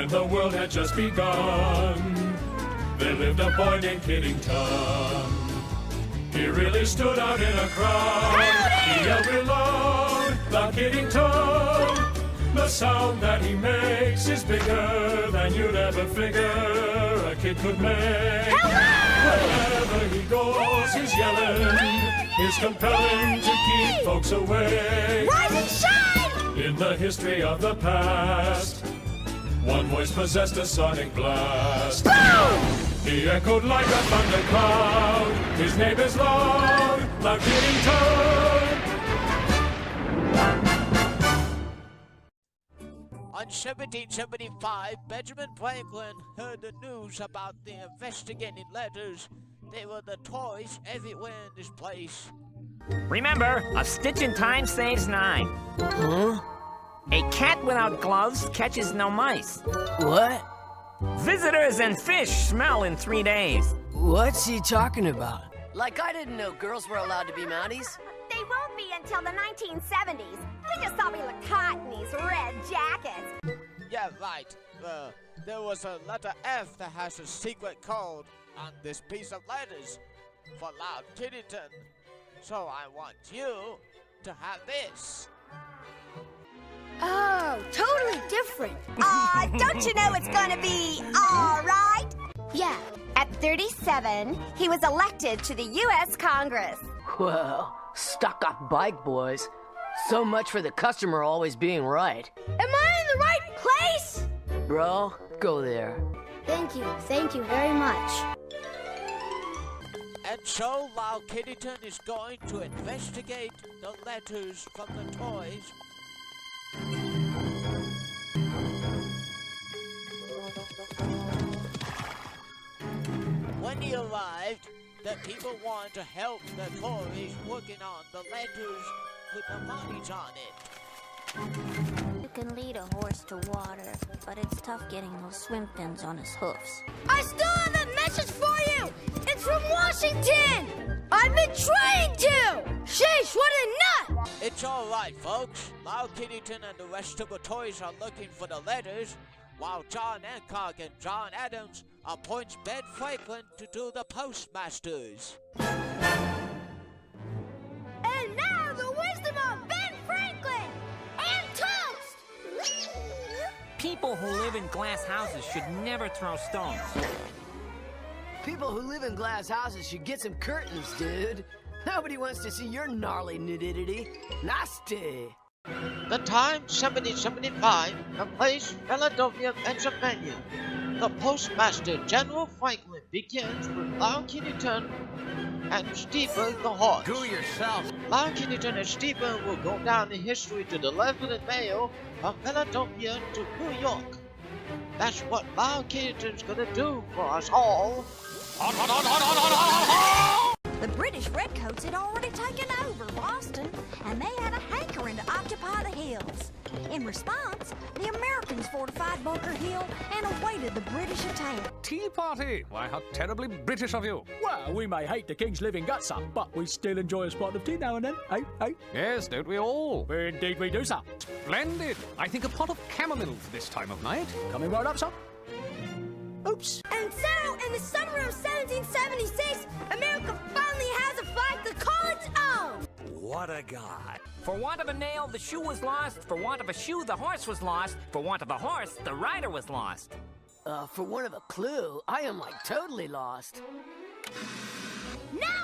when the world had just begun, there lived a boy named Kiddington. He really stood out in a crowd. Howdy! He yelled real loud, the Kiddington. The sound that he makes is bigger than you'd ever figure a kid could make. Hello! Wherever he goes, he's yelling. He's compelling to keep folks away. Rise and shine! In the history of the past, one voice possessed a sonic blast. Boom! He echoed like a thundercloud. His name is loud, the Kiddington. On 1775, Benjamin Franklin heard the news about the investigating letters. There were the toys everywhere in this place. Remember, a stitch in time saves 9. Huh? A cat without gloves catches no mice. What? Visitors and fish smell in 3 days. What's he talking about? Like I didn't know girls were allowed to be Mounties. They won't be until the 1970s. They just saw me look hot in these red jackets. Yeah, right. There was a letter F that has a secret code on this piece of letters for Loud Kiddington. So I want you to have this. Oh, totally different. Don't you know it's gonna be all right? Yeah, at 37, he was elected to the U.S. Congress. Well, stuck-up bike boys. So much for the customer always being right. Am I in the right place? Bro, go there. Thank you very much. And so Loud Kiddington is going to investigate the letters from the toys. When he arrived, the people wanted to help the toys working on the letters with the bodies on it. You can lead a horse to water, but it's tough getting those swim fins on his hoofs. I still have a message for you! It's from Washington! I've been trying to! Sheesh, what a nut! It's all right, folks. Loud Kiddington and the rest of the toys are looking for the letters, while John Hancock and John Adams appoints Ben Franklin to do the postmasters. And now the wisdom of Ben Franklin and toast! People who live in glass houses should never throw stones. People who live in glass houses should get some curtains, dude. Nobody wants to see your gnarly nudity. Nasty. The time, 1775. The place, Philadelphia, Pennsylvania. The Postmaster, General Franklin, begins with Loud Kiddington and Steeper the horse. Do yourself. Loud Kiddington and Steeper will go down in history to deliver the mail from Philadelphia to New York. That's what Loud Kiddington's gonna do for us all. The British Redcoats had already taken over Boston, and they had a hankering to occupy the hills. In response, the Americans fortified Bunker Hill and awaited the British attack. Tea party? Why, how terribly British of you. Well, we may hate the king's living guts up, but we still enjoy a spot of tea now and then, eh? Yes, don't we all? Indeed we do, sir. Splendid. I think a pot of chamomile for this time of night. Coming right up, sir. Oops. And so, in the summer of 1776, America finally has a flag to call its own! What a guy. For want of a nail, the shoe was lost. For want of a shoe, the horse was lost. For want of a horse, the rider was lost. For want of a clue, I am like totally lost. Now